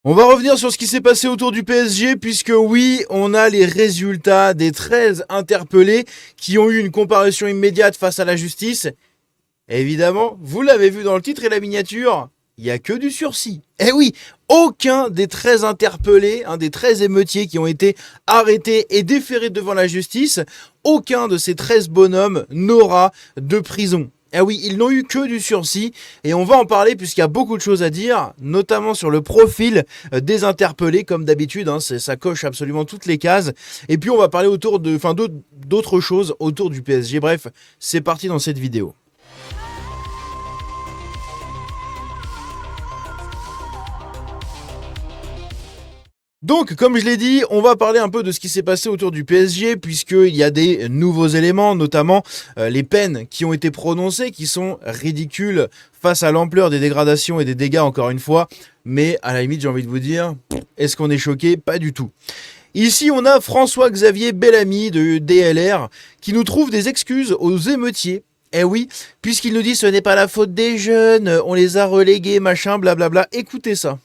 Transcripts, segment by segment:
On va revenir sur ce qui s'est passé autour du PSG, puisque oui, on a les résultats des 13 interpellés qui ont eu une comparution immédiate face à la justice. Évidemment, vous l'avez vu dans le titre et la miniature, il n'y a que du sursis. Eh oui, aucun des 13 interpellés, des 13 émeutiers qui ont été arrêtés et déférés devant la justice, aucun de ces 13 bonhommes n'aura de prison. Eh oui, ils n'ont eu que du sursis et on va en parler puisqu'il y a beaucoup de choses à dire, notamment sur le profil des interpellés comme d'habitude, ça coche absolument toutes les cases. Et puis on va parler d'autres choses autour du PSG. Bref, c'est parti dans cette vidéo. Donc, comme je l'ai dit, on va parler un peu de ce qui s'est passé autour du PSG, puisqu'il y a des nouveaux éléments, notamment les peines qui ont été prononcées, qui sont ridicules face à l'ampleur des dégradations et des dégâts, encore une fois. Mais à la limite, j'ai envie de vous dire, est-ce qu'on est choqué? Pas du tout. Ici, on a François-Xavier Bellamy de DLR qui nous trouve des excuses aux émeutiers. Eh oui, puisqu'il nous dit ce n'est pas la faute des jeunes, on les a relégués, machin, blablabla. Écoutez ça.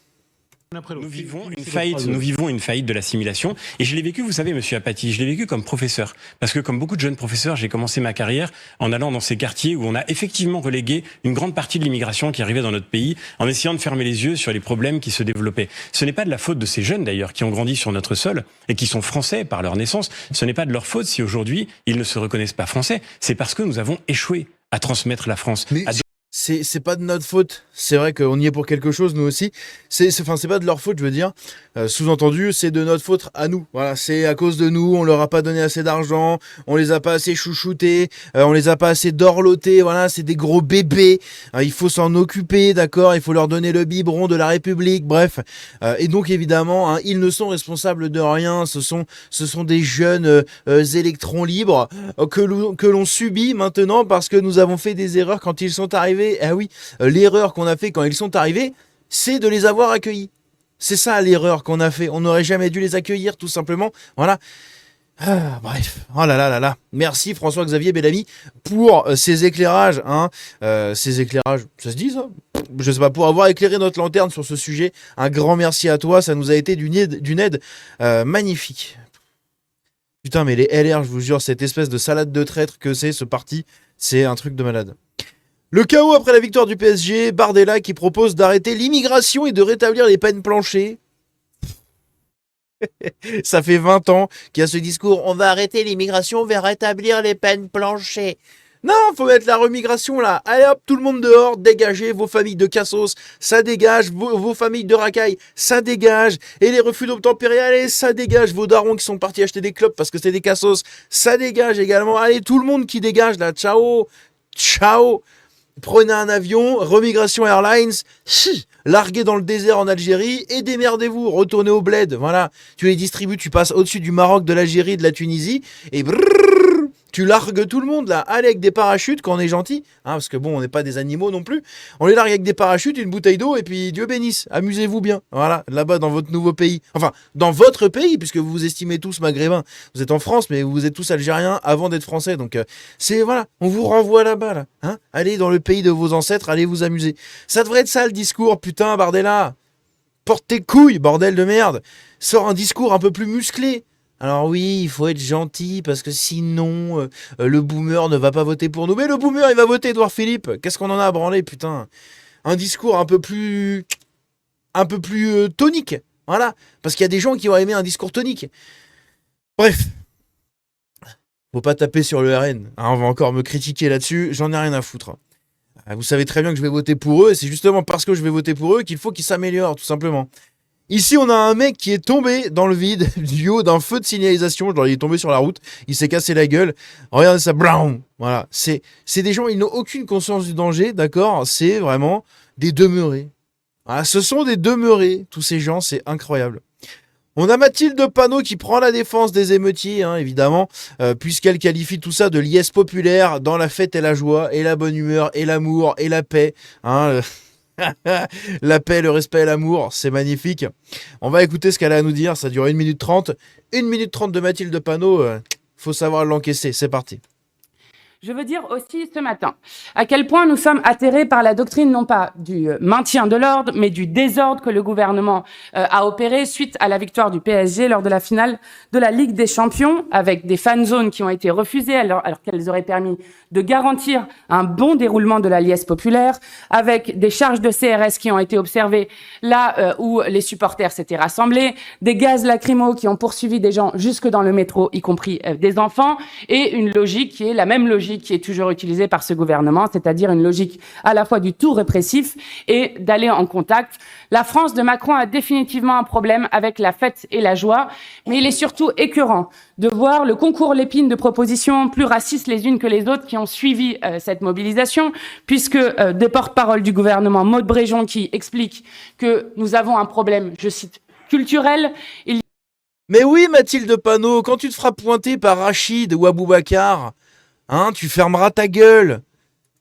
Nous vivons une faillite de l'assimilation. Et je l'ai vécu, vous savez, monsieur Apathy, je l'ai vécu comme professeur. Parce que comme beaucoup de jeunes professeurs, j'ai commencé ma carrière en allant dans ces quartiers où on a effectivement relégué une grande partie de l'immigration qui arrivait dans notre pays, en essayant de fermer les yeux sur les problèmes qui se développaient. Ce n'est pas de la faute de ces jeunes, d'ailleurs, qui ont grandi sur notre sol et qui sont français par leur naissance. Ce n'est pas de leur faute si aujourd'hui, ils ne se reconnaissent pas français. C'est parce que nous avons échoué à transmettre la France. C'est pas de notre faute. C'est vrai qu'on y est pour quelque chose, nous aussi. C'est pas de leur faute, je veux dire. Sous-entendu, c'est de notre faute à nous. Voilà, c'est à cause de nous. On leur a pas donné assez d'argent. On les a pas assez chouchoutés. On les a pas assez dorlotés. Voilà, c'est des gros bébés. Il faut s'en occuper, d'accord. Il faut leur donner le biberon de la République. Bref. Et donc, évidemment, ils ne sont responsables de rien. Ce sont des jeunes électrons libres que l'on subit maintenant parce que nous avons fait des erreurs quand ils sont arrivés. Ah oui, l'erreur qu'on a fait quand ils sont arrivés, c'est de les avoir accueillis. C'est ça l'erreur qu'on a fait. On n'aurait jamais dû les accueillir, tout simplement. Voilà. Bref. Oh là là là là. Merci François-Xavier Bellamy pour ces éclairages. Ces éclairages, ça se dit ça? Je sais pas, pour avoir éclairé notre lanterne sur ce sujet. Un grand merci à toi. Ça nous a été d'une aide magnifique. Putain, mais les LR, je vous jure, cette espèce de salade de traître que c'est ce parti, c'est un truc de malade. Le chaos après la victoire du PSG, Bardella qui propose d'arrêter l'immigration et de rétablir les peines planchées. Ça fait 20 ans qu'il y a ce discours, on va arrêter l'immigration, on va rétablir les peines planchées. Non, faut mettre la remigration là. Allez hop, tout le monde dehors, dégagez vos familles de cassos, ça dégage, vos familles de racailles, ça dégage. Et les refus d'obtempérer, allez, ça dégage. Vos darons qui sont partis acheter des clopes parce que c'est des cassos, ça dégage également. Allez, tout le monde qui dégage là, ciao, ciao. Prenez un avion, Remigration Airlines, larguez dans le désert en Algérie et démerdez-vous, retournez au bled, voilà. Tu les distribues, tu passes au-dessus du Maroc, de l'Algérie, de la Tunisie et tu largues tout le monde là. Allez avec des parachutes quand on est gentil, parce que bon, on n'est pas des animaux non plus. On les largue avec des parachutes, une bouteille d'eau et puis Dieu bénisse, amusez-vous bien. Voilà, là-bas dans votre nouveau pays. Enfin, dans votre pays, puisque vous vous estimez tous maghrébins. Vous êtes en France, mais vous êtes tous algériens avant d'être français. Donc voilà, on vous renvoie là-bas là. Allez dans le pays de vos ancêtres, allez vous amuser. Ça devrait être ça le discours, putain, Bardella. Porte tes couilles, bordel de merde. Sors un discours un peu plus musclé. Alors oui, il faut être gentil parce que sinon le boomer ne va pas voter pour nous. Mais le boomer, il va voter Édouard Philippe. Qu'est-ce qu'on en a à branler, putain? Un discours un peu plus tonique. Voilà, parce qu'il y a des gens qui auraient aimé un discours tonique. Bref. Faut pas taper sur le RN. On va encore me critiquer là-dessus, j'en ai rien à foutre. Vous savez très bien que je vais voter pour eux, et c'est justement parce que je vais voter pour eux qu'il faut qu'ils s'améliorent, tout simplement. Ici, on a un mec qui est tombé dans le vide du haut d'un feu de signalisation. Genre, il est tombé sur la route, il s'est cassé la gueule. Regardez ça, brown. Voilà, c'est des gens, ils n'ont aucune conscience du danger, d'accord? C'est vraiment des demeurés. Voilà, ce sont des demeurés, tous ces gens, c'est incroyable. On a Mathilde Panot qui prend la défense des émeutiers, évidemment, puisqu'elle qualifie tout ça de liesse populaire dans la fête et la joie, et la bonne humeur, et l'amour, et la paix. La paix, le respect et l'amour, c'est magnifique. On va écouter ce qu'elle a à nous dire, ça dure 1 minute 30. 1 minute 30 de Mathilde Panot, faut savoir l'encaisser, c'est parti. Je veux dire aussi ce matin à quel point nous sommes atterrés par la doctrine non pas du maintien de l'ordre, mais du désordre que le gouvernement a opéré suite à la victoire du PSG lors de la finale de la Ligue des Champions, avec des fan zones qui ont été refusées alors qu'elles auraient permis de garantir un bon déroulement de la liesse populaire, avec des charges de CRS qui ont été observées là où les supporters s'étaient rassemblés, des gaz lacrymaux qui ont poursuivi des gens jusque dans le métro, y compris des enfants, et une logique qui est la même logique qui est toujours utilisée par ce gouvernement, c'est-à-dire une logique à la fois du tout répressif et d'aller en contact. La France de Macron a définitivement un problème avec la fête et la joie, mais il est surtout écœurant de voir le concours Lépine de propositions plus racistes les unes que les autres qui ont suivi cette mobilisation, puisque des porte-paroles du gouvernement, Maud Bréjon, qui explique que nous avons un problème, je cite, culturel. Mais oui, Mathilde Panot, quand tu te feras pointer par Rachid ou Aboubacar, hein, tu fermeras ta gueule.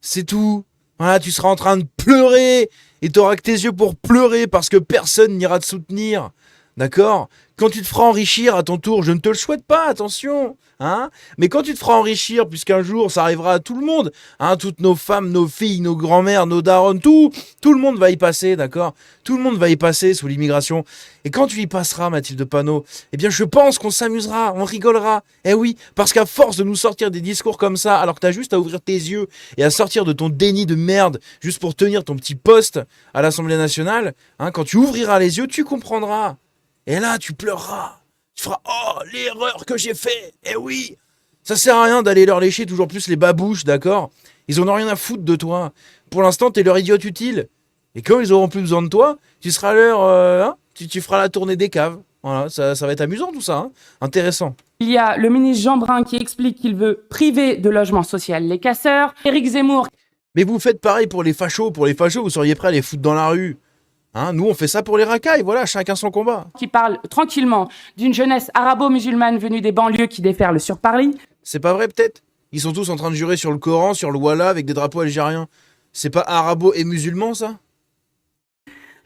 C'est tout. Voilà, tu seras en train de pleurer et t'auras que tes yeux pour pleurer parce que personne n'ira te soutenir. D'accord ? Quand tu te feras enrichir à ton tour, je ne te le souhaite pas, attention, hein ? Mais quand tu te feras enrichir, puisqu'un jour ça arrivera à tout le monde, hein, toutes nos femmes, nos filles, nos grands-mères, nos darons, tout le monde va y passer, d'accord ? Tout le monde va y passer sous l'immigration. Et quand tu y passeras, Mathilde Panot, eh bien je pense qu'on s'amusera, on rigolera. Eh oui, parce qu'à force de nous sortir des discours comme ça, alors que t'as juste à ouvrir tes yeux et à sortir de ton déni de merde, juste pour tenir ton petit poste à l'Assemblée nationale, hein, quand tu ouvriras les yeux, tu comprendras. Et là, tu pleureras. Tu feras « Oh, l'erreur que j'ai fait !» Eh oui, ça sert à rien d'aller leur lécher toujours plus les babouches, d'accord ? Ils en ont rien à foutre de toi. Pour l'instant, t'es leur idiote utile. Et quand ils auront plus besoin de toi, tu seras leur... tu feras la tournée des caves. Voilà, ça va être amusant tout ça, hein. Intéressant. Il y a le ministre Jean Brun qui explique qu'il veut priver de logement social les casseurs. Éric Zemmour... Mais vous faites pareil pour les fachos. Pour les fachos, vous seriez prêts à les foutre dans la rue. Hein, nous, on fait ça pour les racailles, voilà, chacun son combat. Qui parle tranquillement d'une jeunesse arabo-musulmane venue des banlieues qui déferle sur Paris. C'est pas vrai, peut-être ? Ils sont tous en train de jurer sur le Coran, sur le Wallah, avec des drapeaux algériens. C'est pas arabo et musulman, ça ?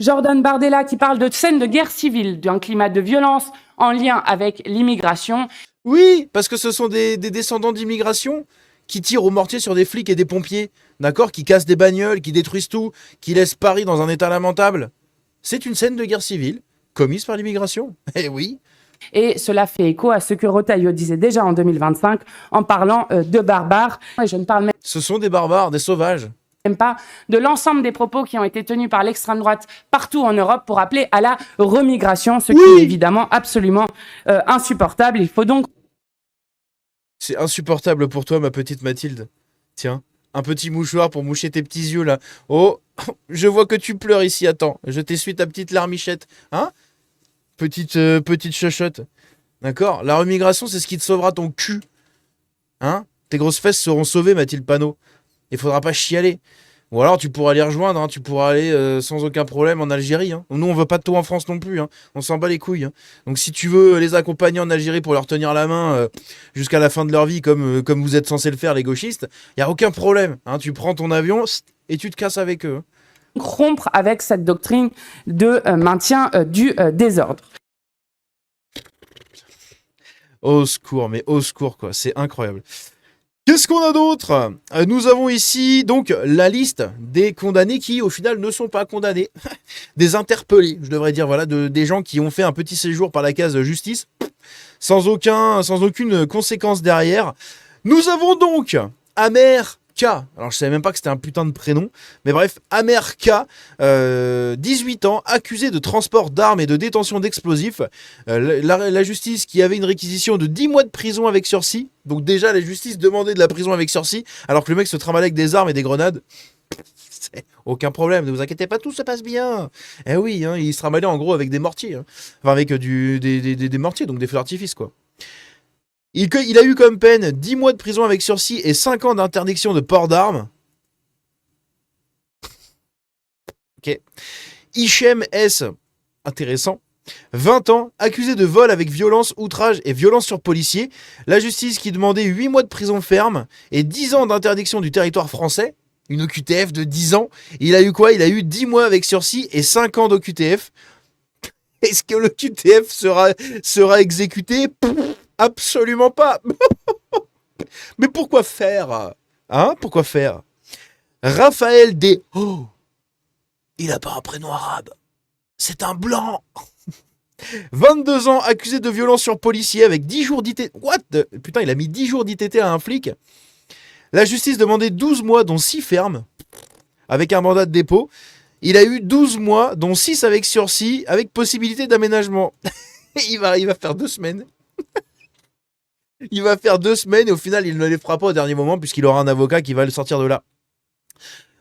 Jordan Bardella qui parle de scènes de guerre civile, d'un climat de violence en lien avec l'immigration. Oui, parce que ce sont des descendants d'immigration qui tirent au mortier sur des flics et des pompiers, d'accord ? Qui cassent des bagnoles, qui détruisent tout, qui laissent Paris dans un état lamentable. C'est une scène de guerre civile, commise par l'immigration. Eh oui. Et cela fait écho à ce que Retailleau disait déjà en 2025 en parlant de barbares. Et je ne parle même Ce sont des barbares, des sauvages. Pas de l'ensemble des propos qui ont été tenus par l'extrême droite partout en Europe pour appeler à la remigration, ce qui est évidemment absolument insupportable. Il faut donc... C'est insupportable pour toi, ma petite Mathilde. Tiens, un petit mouchoir pour moucher tes petits yeux, là. Oh, je vois que tu pleures ici, attends. Je t'essuie ta petite larmichette. Hein ? Petite chochotte. D'accord ? La remigration, c'est ce qui te sauvera ton cul. Hein ? Tes grosses fesses seront sauvées, Mathilde Panot. Il faudra pas chialer. Ou alors tu pourras les rejoindre, hein. Tu pourras aller sans aucun problème en Algérie. Hein. Nous, on veut pas de toi en France non plus. Hein. On s'en bat les couilles. Hein. Donc si tu veux les accompagner en Algérie pour leur tenir la main jusqu'à la fin de leur vie, comme vous êtes censés le faire, les gauchistes, il n'y a aucun problème. Hein. Tu prends ton avion et tu te casses avec eux. Rompre avec cette doctrine de maintien du désordre. Au secours, mais au secours, quoi. C'est incroyable. Qu'est-ce qu'on a d'autre ? Nous avons ici donc la liste des condamnés qui au final ne sont pas condamnés, des interpellés, je devrais dire, voilà, des gens qui ont fait un petit séjour par la case justice, sans aucune conséquence derrière. Nous avons donc Amer K. Alors je savais même pas que c'était un putain de prénom, mais bref, Amer K, 18 ans, accusé de transport d'armes et de détention d'explosifs. La justice qui avait une réquisition de 10 mois de prison avec sursis. Donc déjà, la justice demandait de la prison avec sursis, alors que le mec se trimballe avec des armes et des grenades. Aucun problème, ne vous inquiétez pas, tout se passe bien. Eh oui, hein, il se trimbalait en gros avec des mortiers. Hein. Enfin, avec des mortiers, donc des feux d'artifice, quoi. Il a eu comme peine 10 mois de prison avec sursis et 5 ans d'interdiction de port d'armes. Ok. Hichem S. Intéressant. 20 ans, accusé de vol avec violence, outrage et violence sur policier. La justice qui demandait 8 mois de prison ferme et 10 ans d'interdiction du territoire français. Une OQTF de 10 ans. Il a eu quoi ? Il a eu 10 mois avec sursis et 5 ans d'OQTF. Est-ce que l'OQTF sera exécuté ? Absolument pas. Mais pourquoi faire ? Hein? Pourquoi faire? Raphaël D. Oh, il a pas un prénom arabe. C'est un blanc. 22 ans, accusé de violence sur policier avec 10 jours d'ITT. What? Putain, il a mis 10 jours d'ITT à un flic. La justice demandait 12 mois, dont 6 fermes, avec un mandat de dépôt. Il a eu 12 mois, dont 6 avec sursis, avec possibilité d'aménagement. il va faire 2 semaines. Il va faire 2 semaines et au final, il ne les fera pas au dernier moment puisqu'il aura un avocat qui va le sortir de là.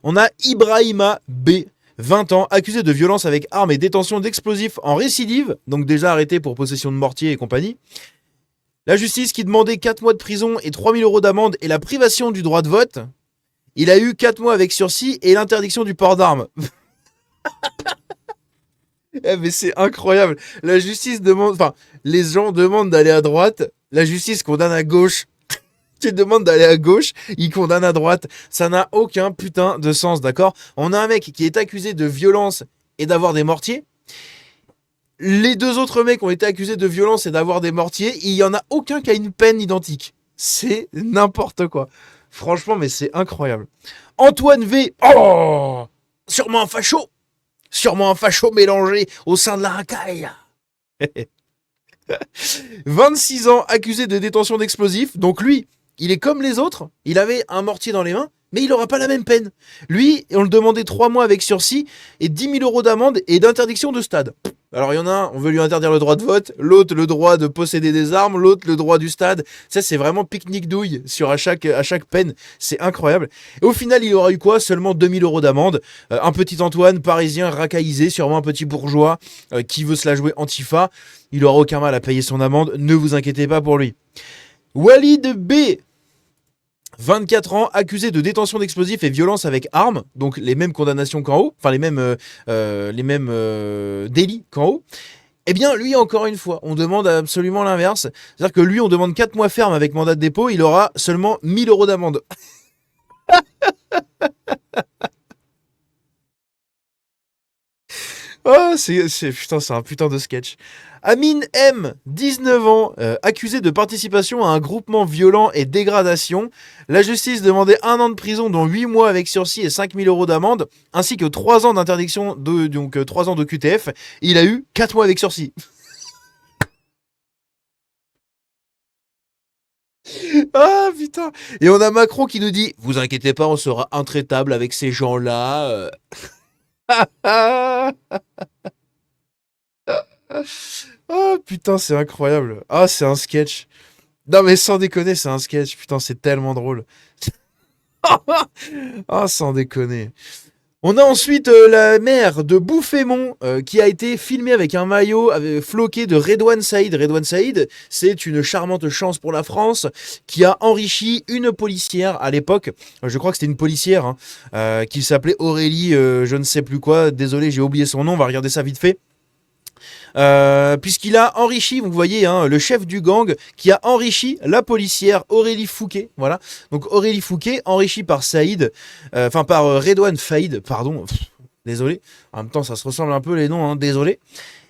On a Ibrahima B, 20 ans, accusé de violence avec arme et détention d'explosifs en récidive, donc déjà arrêté pour possession de mortier et compagnie. La justice qui demandait 4 mois de prison et 3 000 € d'amende et la privation du droit de vote. Il a eu 4 mois avec sursis et l'interdiction du port d'armes. Eh mais c'est incroyable. La justice demande... Enfin, les gens demandent d'aller à droite. La justice condamne à gauche. Tu demandes d'aller à gauche, il condamne à droite. Ça n'a aucun putain de sens, d'accord? On a un mec qui est accusé de violence et d'avoir des mortiers. Les 2 autres mecs ont été accusés de violence et d'avoir des mortiers. Il y en a aucun qui a une peine identique. C'est n'importe quoi. Franchement, mais c'est incroyable. Antoine V. Oh, sûrement un facho. Sûrement un facho mélangé au sein de la racaille. 26 ans, accusé de détention d'explosifs. Donc lui, il est comme les autres. Il avait un mortier dans les mains, mais il n'aura pas la même peine. Lui, on le demandait 3 mois avec sursis et 10 000 € d'amende et d'interdiction de stade. Alors il y en a un, on veut lui interdire le droit de vote, l'autre le droit de posséder des armes, l'autre le droit du stade. Ça c'est vraiment pique-nique douille sur à chaque peine. C'est incroyable. Et au final il aura eu quoi? Seulement 2 000 € d'amende. Un petit Antoine parisien racaillisé, sûrement un petit bourgeois qui veut se la jouer Antifa. Il aura aucun mal à payer son amende, ne vous inquiétez pas pour lui. Walid B, 24 ans, accusé de détention d'explosifs et violence avec armes, donc les mêmes condamnations qu'en haut, enfin les mêmes délits qu'en haut. Eh bien, lui, encore une fois, on demande absolument l'inverse. C'est-à-dire que lui, on demande 4 mois ferme avec mandat de dépôt, il aura seulement 1 000 € d'amende. Oh, putain, c'est un putain de sketch. Amine M, 19 ans, accusé de participation à un groupement violent et dégradation. La justice demandait 1 an de prison, dont 8 mois avec sursis et 5 000 € d'amende, ainsi que 3 ans d'interdiction, donc 3 ans de QTF. Il a eu 4 mois avec sursis. Ah putain. Et on a Macron qui nous dit « Vous inquiétez pas, on sera intraitable avec ces gens-là. » Oh putain, c'est incroyable. Ah, c'est un sketch. Non mais sans déconner, c'est un sketch. Putain, c'est tellement drôle. Ah, sans déconner. On a ensuite la mère de Bouffémont qui a été filmée avec un maillot floqué de Redouane Saïd. Redouane Saïd, c'est une charmante chance pour la France qui a enrichi une policière à l'époque. Je crois que c'était une policière qui s'appelait Aurélie, je ne sais plus quoi. Désolé, j'ai oublié son nom. On va regarder ça vite fait. Puisqu'il a enrichi, vous voyez, le chef du gang qui a enrichi la policière Aurélie Fouquet, voilà. Donc Aurélie Fouquet, enrichie par Saïd, par Redouane Faïd, pardon, désolé. En même temps, ça se ressemble un peu les noms, désolé.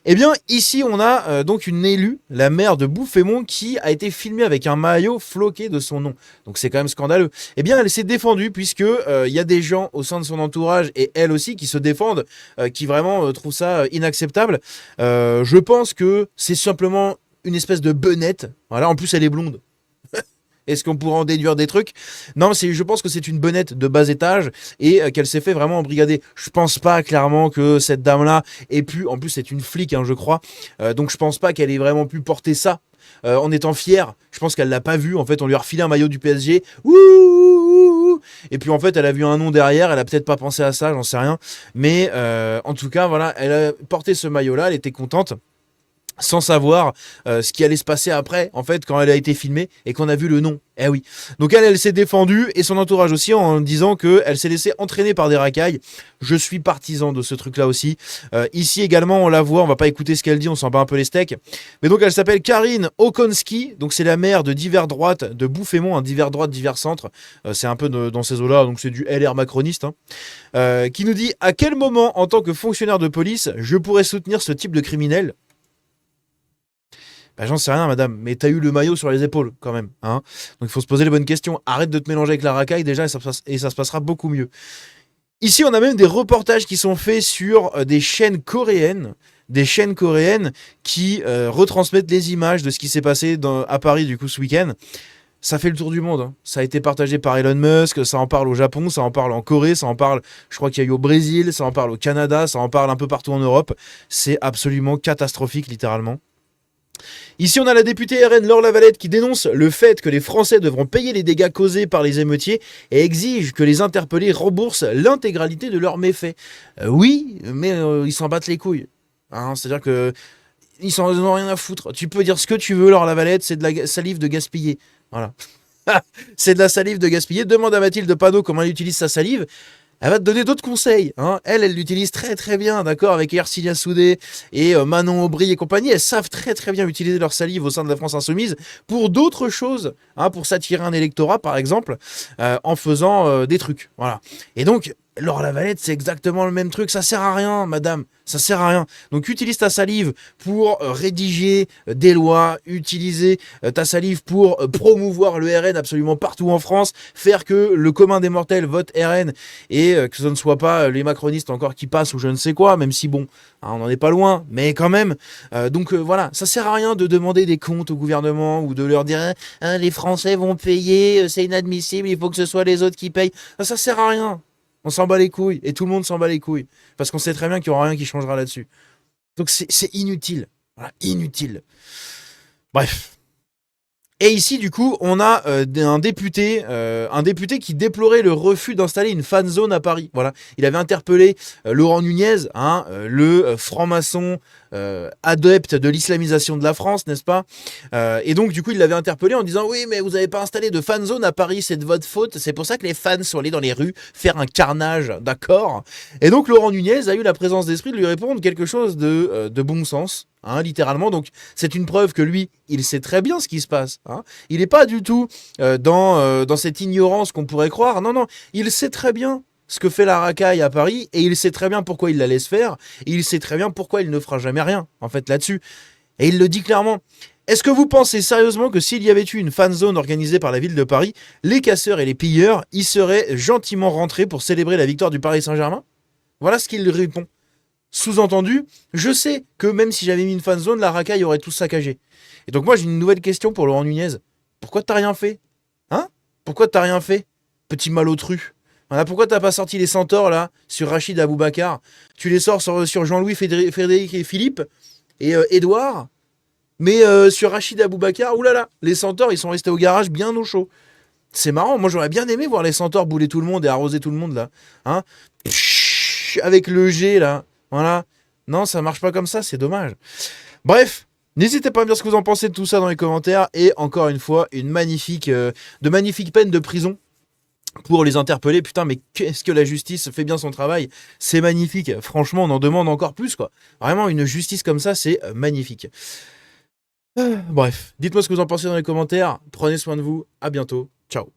Eh bien, ici, on a donc une élue, la maire de Bouffémont, qui a été filmée avec un maillot floqué de son nom. Donc, c'est quand même scandaleux. Eh bien, elle s'est défendue, puisque il y a des gens au sein de son entourage, et elle aussi, qui se défendent, qui vraiment trouvent ça inacceptable. Je pense que c'est simplement une espèce de benette. Voilà, en plus, elle est blonde. Est-ce qu'on pourrait en déduire des trucs? Non, je pense que c'est une bonnette de bas étage et qu'elle s'est fait vraiment embrigader. Je pense pas clairement que cette dame-là ait pu... En plus, c'est une flic, je crois. Donc, je pense pas qu'elle ait vraiment pu porter ça en étant fière. Je pense qu'elle l'a pas vu. En fait, on lui a refilé un maillot du PSG. Ouh, et puis, en fait, elle a vu un nom derrière. Elle a peut-être pas pensé à ça, j'en sais rien. Mais en tout cas, voilà, elle a porté ce maillot-là. Elle était contente, sans savoir ce qui allait se passer après, en fait, quand elle a été filmée et qu'on a vu le nom. Eh oui. Donc elle s'est défendue, et son entourage aussi, en disant qu'elle s'est laissée entraîner par des racailles. Je suis partisan de ce truc-là aussi. Ici également, on la voit, on va pas écouter ce qu'elle dit, on s'en bat un peu les steaks. Mais donc elle s'appelle Karine Okonski, donc c'est la maire de Divers Droite de Bouffémont, Divers Droite, Divers Centre. C'est un peu dans ces eaux-là, donc c'est du LR macroniste. Qui nous dit « À quel moment, en tant que fonctionnaire de police, je pourrais soutenir ce type de criminel ?» Bah, j'en sais rien, madame, mais t'as eu le maillot sur les épaules, quand même. Hein, donc il faut se poser les bonnes questions. Arrête de te mélanger avec la racaille, déjà, et ça se passera beaucoup mieux. Ici, on a même des reportages qui sont faits sur des chaînes coréennes. Des chaînes coréennes qui retransmettent les images de ce qui s'est passé à Paris, du coup, ce week-end. Ça fait le tour du monde. Hein. Ça a été partagé par Elon Musk, ça en parle au Japon, ça en parle en Corée, ça en parle, je crois qu'il y a eu au Brésil, ça en parle au Canada, ça en parle un peu partout en Europe. C'est absolument catastrophique, littéralement. Ici, on a la députée RN Laure Lavalette qui dénonce le fait que les Français devront payer les dégâts causés par les émeutiers et exige que les interpellés remboursent l'intégralité de leurs méfaits. Oui, mais ils s'en battent les couilles. Hein, c'est-à-dire que ils s'en ont rien à foutre. Tu peux dire ce que tu veux, Laure Lavalette, c'est de la salive de gaspiller. Voilà. C'est de la salive de gaspiller. Demande à Mathilde Panot comment elle utilise sa salive. Elle va te donner d'autres conseils. Hein. Elle l'utilise très très bien, d'accord, avec Ercilia Soudé et Manon Aubry et compagnie. Elles savent très très bien utiliser leur salive au sein de la France Insoumise pour d'autres choses, hein, pour s'attirer un électorat par exemple, en faisant des trucs. Voilà. Et donc, Laure Lavalette, c'est exactement le même truc. Ça sert à rien, madame. Ça sert à rien. Donc, utilise ta salive pour rédiger des lois, utiliser ta salive pour promouvoir le RN absolument partout en France, faire que le commun des mortels vote RN et que ce ne soit pas les macronistes encore qui passent ou je ne sais quoi, même si bon, hein, on n'en est pas loin, mais quand même. Donc voilà, ça sert à rien de demander des comptes au gouvernement ou de leur dire hein, les Français vont payer, c'est inadmissible, il faut que ce soit les autres qui payent. Ça sert à rien. On s'en bat les couilles et tout le monde s'en bat les couilles parce qu'on sait très bien qu'il n'y aura rien qui changera là-dessus. Donc c'est inutile. Voilà, inutile. Bref. Et ici, du coup, on a un député qui déplorait le refus d'installer une fan zone à Paris. Voilà, il avait interpellé Laurent Nunez, hein, le franc-maçon adepte de l'islamisation de la France, n'est-ce pas et donc, du coup, il l'avait interpellé en disant oui, mais vous n'avez pas installé de fan zone à Paris, c'est de votre faute. C'est pour ça que les fans sont allés dans les rues faire un carnage, d'accord. Et donc, Laurent Nunez a eu la présence d'esprit de lui répondre quelque chose de bon sens. Hein, littéralement, donc c'est une preuve que lui, il sait très bien ce qui se passe. Hein. Il n'est pas du tout dans cette ignorance qu'on pourrait croire. Non, non, il sait très bien ce que fait la racaille à Paris et il sait très bien pourquoi il la laisse faire et il sait très bien pourquoi il ne fera jamais rien, en fait, là-dessus. Et il le dit clairement. Est-ce que vous pensez sérieusement que s'il y avait eu une fan zone organisée par la ville de Paris, les casseurs et les pilleurs y seraient gentiment rentrés pour célébrer la victoire du Paris Saint-Germain? Voilà ce qu'il répond. Sous-entendu, je sais que même si j'avais mis une fan zone, la racaille aurait tout saccagé. Et donc moi j'ai une nouvelle question pour Laurent Nunez. Pourquoi t'as rien fait? Hein? Pourquoi t'as rien fait? Petit malotru. Voilà, pourquoi t'as pas sorti les centaures là sur Rachid Aboubacar? Tu les sors sur Jean-Louis, Frédéric et Philippe et Édouard. Mais sur Rachid Aboubacar, oulala, les centaures ils sont restés au garage bien au chaud. C'est marrant, moi j'aurais bien aimé voir les centaures bouler tout le monde et arroser tout le monde là. Hein? Avec le G là. Voilà. Non, ça marche pas comme ça, c'est dommage. Bref, n'hésitez pas à me dire ce que vous en pensez de tout ça dans les commentaires. Et encore une fois, de magnifiques peines de prison pour les interpeller. Putain, mais qu'est-ce que la justice fait bien son travail. C'est magnifique. Franchement, on en demande encore plus, quoi. Vraiment, une justice comme ça, c'est magnifique. Bref, dites-moi ce que vous en pensez dans les commentaires. Prenez soin de vous. À bientôt. Ciao.